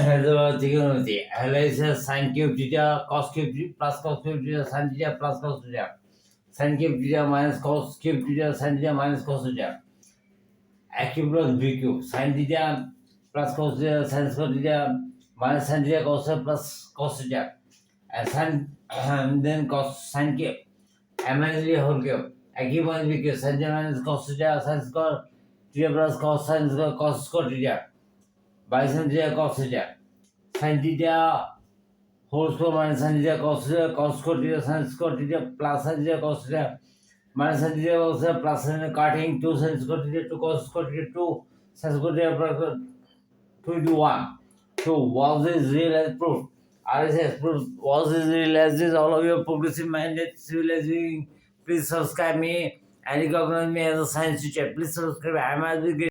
Hello, trigonometry. Analyze sin cube theta, cos cube theta, plus cos cube theta, sin theta, plus cos theta. Sin cube theta minus cos cube theta, sin theta minus cos theta. A cube plus b cube. Sin theta plus cos theta, sin square theta, minus sin theta, cos theta plus cos theta. And sin, then cos sin cube. A minus b whole cube. A cube minus b cube. Sin theta minus cos theta, sin square theta plus cos sin square, cos square theta. By sin theta, cos theta. Sin theta whole square minus sin theta cos theta, cos square theta sin square theta plus sin theta cos theta minus sin theta cos theta plus sin cutting 2 sin square theta 2 cos square theta 2 sin square theta plus 2 into 1. So was this real as proof? RSS proof was this real as this all of your progressive minded civilized being. Please subscribe me and recognize me as a science teacher. Please subscribe. I am as